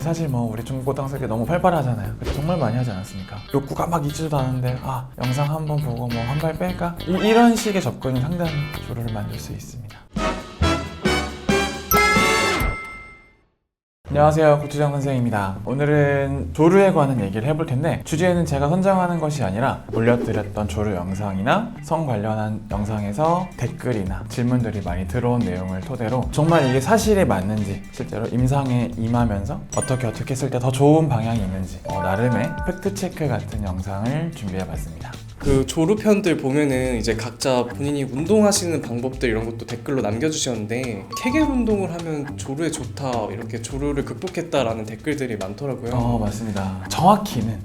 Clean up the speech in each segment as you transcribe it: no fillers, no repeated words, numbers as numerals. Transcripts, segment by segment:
사실 뭐 우리 중고등학생 때 너무 활발하잖아요. 그때 정말 많이 하지 않았습니까? 욕구가 막 있지도 않은데 영상 한번 보고 뭐 한 발 뺄까? 이런 식의 접근은 상당히 조루를 만들 수 있습니다. 안녕하세요, 고추장 선생입니다. 오늘은 조루에 관한 얘기를 해볼 텐데 주제는 제가 선정하는 것이 아니라 올려드렸던 조루 영상이나 성 관련한 영상에서 댓글이나 질문들이 많이 들어온 내용을 토대로 정말 이게 사실에 맞는지, 실제로 임상에 임하면서 어떻게 했을 때 더 좋은 방향이 있는지 나름의 팩트체크 같은 영상을 준비해봤습니다. 그 조루편들 보면은 이제 각자 본인이 운동하시는 방법들 이런 것도 댓글로 남겨주셨는데 케겔 운동을 하면 조루에 좋다, 이렇게 조루를 극복했다라는 댓글들이 많더라고요. 맞습니다. 정확히는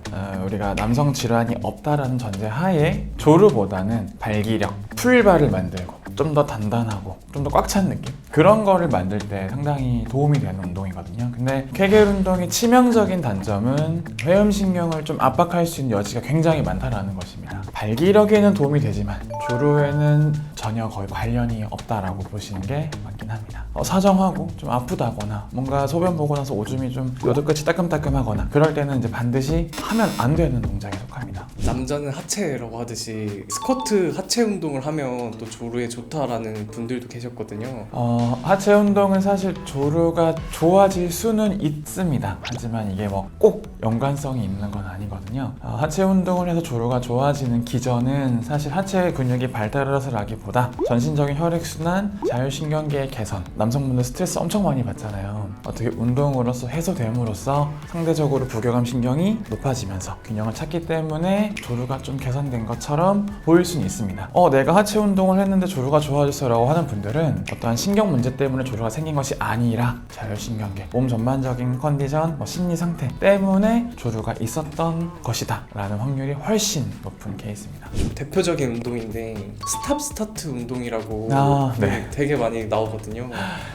우리가 남성 질환이 없다라는 전제 하에 조루보다는 발기력, 풀발을 만들고 좀 더 단단하고 좀 더 꽉 찬 느낌? 그런 거를 만들 때 상당히 도움이 되는 운동이거든요. 근데 케겔 운동의 치명적인 단점은 회음신경을 좀 압박할 수 있는 여지가 굉장히 많다라는 것입니다. 발기력에는 도움이 되지만 조루에는 전혀 거의 관련이 없다라고 보시는 게 맞긴 합니다. 사정하고 좀 아프다거나 뭔가 소변 보고 나서 오줌이 좀 요드끝이 따끔따끔하거나 그럴 때는 이제 반드시 하면 안 되는 동작에 속합니다. 남자는 하체라고 하듯이 스쿼트 하체 운동을 하면 또 조루에 좋다라는 분들도 계셨거든요. 하체 운동은 사실 조루가 좋아질 수는 있습니다. 하지만 이게 뭐 꼭 연관성이 있는 건 아니거든요. 하체 운동을 해서 조루가 좋아지는 기전은 사실 하체 근육이 발달해서라기보다 전신적인 혈액순환, 자율신경계의 개선, 남성분들 스트레스 엄청 많이 받잖아요. 어떻게 운동으로서 해소됨으로써 상대적으로 부교감 신경이 높아지면서 균형을 찾기 때문에 조루가 좀 개선된 것처럼 보일 수는 있습니다. 내가 하체 운동을 했는데 조루가 좋아졌어라고 하는 분들은 어떠한 신경 문제 때문에 조루가 생긴 것이 아니라 자율신경계, 몸 전반적인 컨디션, 심리 상태 때문에 조루가 있었던 것이다 라는 확률이 훨씬 높은 케이스입니다. 대표적인 운동인데 스탑 스타트 운동이라고 네. 되게 많이 나오거든요.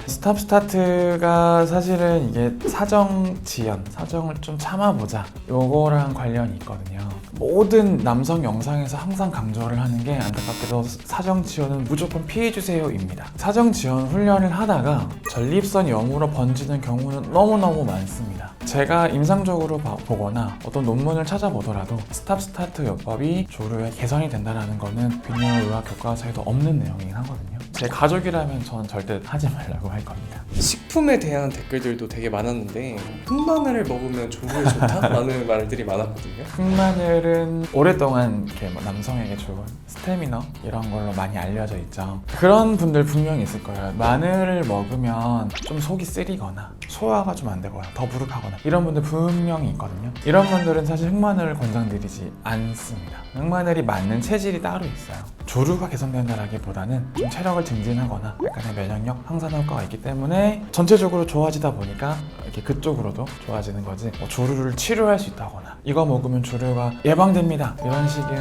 스탑 스타트가 사실은 이게 사정 지연, 사정을 좀 참아보자, 요거랑 관련이 있거든요. 모든 남성 영상에서 항상 강조를 하는 게 안타깝게도 사정 지연은 무조건 피해주세요입니다. 사정 지연 훈련을 하다가 전립선이 영으로 번지는 경우는 너무너무 많습니다. 제가 임상적으로 보거나 어떤 논문을 찾아보더라도 스탑 스타트 요법이 조루에 개선이 된다는 거는 비뇨의학 교과서에도 없는 내용이긴 하거든요. 제 가족이라면 전 절대 하지 말라고 할 겁니다. 식품에 대한 댓글들도 되게 많았는데 흑마늘을 먹으면 조루에 좋다라는 말들이 많았거든요. 흑마늘은 오랫동안 이렇게 남성에게 좋은 스태미너 이런 걸로 많이 알려져 있죠. 그런 분들 분명히 있을 거예요. 마늘을 먹으면 좀 속이 쓰리거나 소화가 좀 안 되거나 더부룩하거나 이런 분들 분명히 있거든요. 이런 분들은 사실 흑마늘을 권장드리지 않습니다. 흑마늘이 맞는 체질이 따로 있어요. 조루가 개선된다라기보다는 좀 체력을 증진하거나 약간의 면역력 향상 효과가 있기 때문에 전체적으로 좋아지다 보니까 이렇게 그쪽으로도 좋아지는 거지, 조루를 치료할 수 있다거나 이거 먹으면 조루가 예방됩니다 이런 식의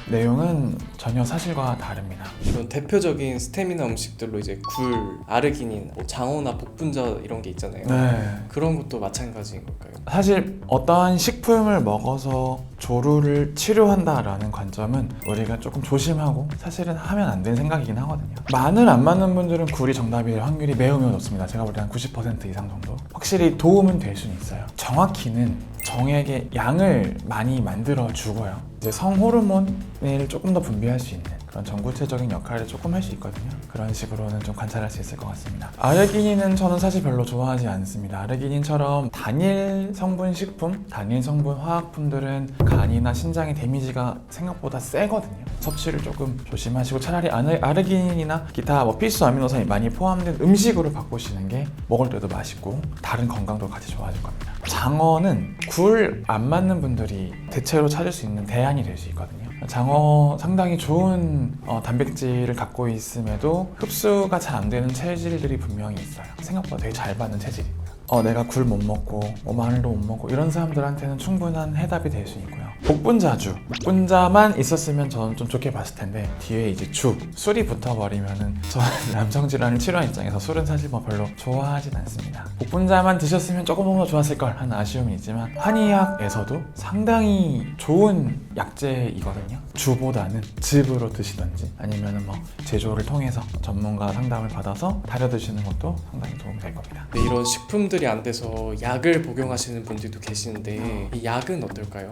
내용은 전혀 사실과 다릅니다. 이런 대표적인 스태미나 음식들로 이제 굴, 아르기닌, 장어나 복분자 이런 게 있잖아요. 네. 그런 것도 마찬가지인 걸까요? 사실 어떠한 식품을 먹어서 조루를 치료한다라는 관점은 우리가 조금 조심하고 사실은 하면 안 되는 생각이긴 하거든요. 마늘 안 맞는 분들은 굴이 정답일 확률이 매우 높습니다. 제가 볼 때 한 90% 이상 정도. 확실히 도움은 될 수는 있어요. 정확히는 정액의 양을 많이 만들어 주고요. 이제 성호르몬을 조금 더 분비할 수 있는 그런 전구체적인 역할을 조금 할 수 있거든요. 그런 식으로는 좀 관찰할 수 있을 것 같습니다. 아르기닌은 저는 사실 별로 좋아하지 않습니다. 아르기닌처럼 단일 성분 식품, 단일 성분 화학품들은 간이나 신장의 데미지가 생각보다 세거든요. 섭취를 조금 조심하시고 차라리 아르기닌이나 기타 필수 아미노산이 많이 포함된 음식으로 바꾸시는 게 먹을 때도 맛있고 다른 건강도 같이 좋아질 겁니다. 장어는 굴 안 맞는 분들이 대체로 찾을 수 있는 대안이 될 수 있거든요. 장어 상당히 좋은 단백질을 갖고 있음에도 흡수가 잘 안 되는 체질들이 분명히 있어요. 생각보다 되게 잘 받는 체질이고요. 내가 굴 못 먹고 마늘도 못 먹고 이런 사람들한테는 충분한 해답이 될 수 있고요. 복분자만 있었으면 저는 좀 좋게 봤을 텐데 뒤에 이제 술이 붙어버리면은 저는 남성 질환을 치료한 입장에서 술은 사실 뭐 별로 좋아하진 않습니다. 복분자만 드셨으면 조금 더 좋았을 걸 하는 아쉬움이 있지만 한의학에서도 상당히 좋은 약재이거든요. 주보다는 즙으로 드시던지 아니면은 뭐 제조를 통해서 전문가 상담을 받아서 달여 드시는 것도 상당히 도움이 될 겁니다. 네, 이런 식품들이 안 돼서 약을 복용하시는 분들도 계시는데 이 약은 어떨까요?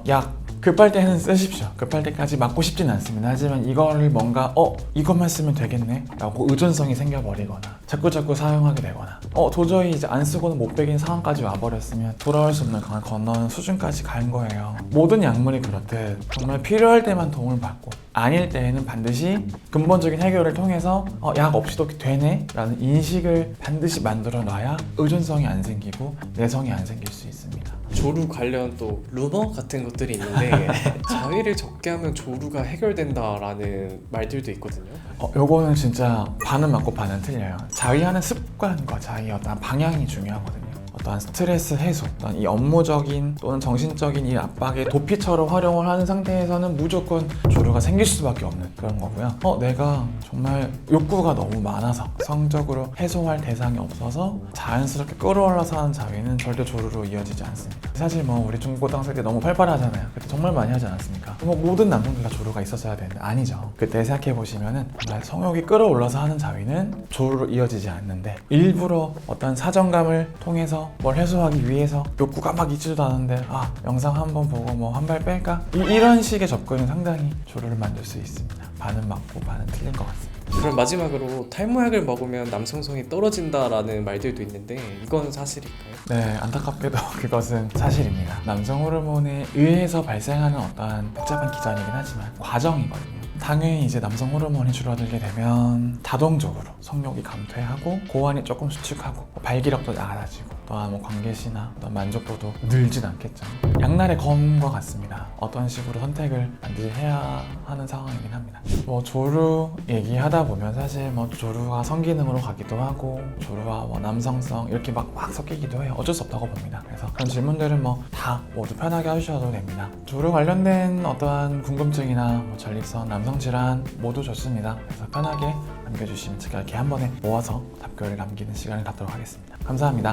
약 급할 때는 쓰십시오. 급할 때까지 맞고 싶진 않습니다. 하지만 이거를 뭔가 이것만 쓰면 되겠네 라고 의존성이 생겨버리거나 자꾸 사용하게 되거나 도저히 이제 안 쓰고는 못 베긴 상황까지 와버렸으면 돌아올 수 없는 강을 건너는 수준까지 간 거예요. 모든 약물이 그렇듯 정말 필요할 때만 도움을 받고 아닐 때에는 반드시 근본적인 해결을 통해서 약 없이도 되네 라는 인식을 반드시 만들어 놔야 의존성이 안 생기고 내성이 안 생길 수 있습니다. 조루 관련 또 루머 같은 것들이 있는데 자위를 적게 하면 조루가 해결된다라는 말들도 있거든요. 요거는 진짜 반은 맞고 반은 틀려요. 자위하는 습관과 자위의 어떤 방향이 중요하거든요. 어떠한 스트레스 해소, 어떤 이 업무적인 또는 정신적인 이 압박의 도피처럼 활용을 하는 상태에서는 무조건 조류가 생길 수밖에 없는 그런 거고요. 내가 정말 욕구가 너무 많아서 성적으로 해소할 대상이 없어서 자연스럽게 끌어올라서 하는 자위는 절대 조류로 이어지지 않습니다. 사실 뭐 우리 중고등학생 때 너무 활발하잖아요. 그때 정말 많이 하지 않았습니까? 뭐 모든 남성들 다 조류가 있었어야 되는데 아니죠. 그때 생각해 보시면은 정말 성욕이 끌어올라서 하는 자위는 조류로 이어지지 않는데 일부러 어떤 사정감을 통해서 뭘 해소하기 위해서 욕구가 막 있지도 않은데 영상 한번 보고 뭐 한 발 뺄까? 이런 식의 접근은 상당히 조류를 만들 수 있습니다. 반은 맞고 반은 틀린 것 같습니다. 그럼 마지막으로 탈모약을 먹으면 남성성이 떨어진다라는 말들도 있는데 이건 사실일까요? 네, 안타깝게도 그것은 사실입니다. 남성 호르몬에 의해서 발생하는 어떠한 복잡한 기전이긴 하지만 과정이거든요. 당연히 이제 남성 호르몬이 줄어들게 되면 자동적으로 성욕이 감퇴하고 고환이 조금 수축하고 발기력도 낮아지고 또한 뭐 관계시나 어떤 만족도도 늘진 않겠죠. 양날의 검과 같습니다. 어떤 식으로 선택을 반드시 해야 하는 상황이긴 합니다. 뭐 조루 얘기하다 보면 사실 뭐 조루가 성기능으로 가기도 하고 조루와 뭐 남성성 이렇게 막 섞이기도 해요. 어쩔 수 없다고 봅니다. 그래서 그런 질문들은 뭐 다 모두 편하게 하셔도 됩니다. 조루 관련된 어떠한 궁금증이나 뭐 전립선, 남성 질환 모두 좋습니다. 그래서 편하게 남겨주시면 제가 이렇게 한 번에 모아서 답글을 남기는 시간을 갖도록 하겠습니다. 감사합니다.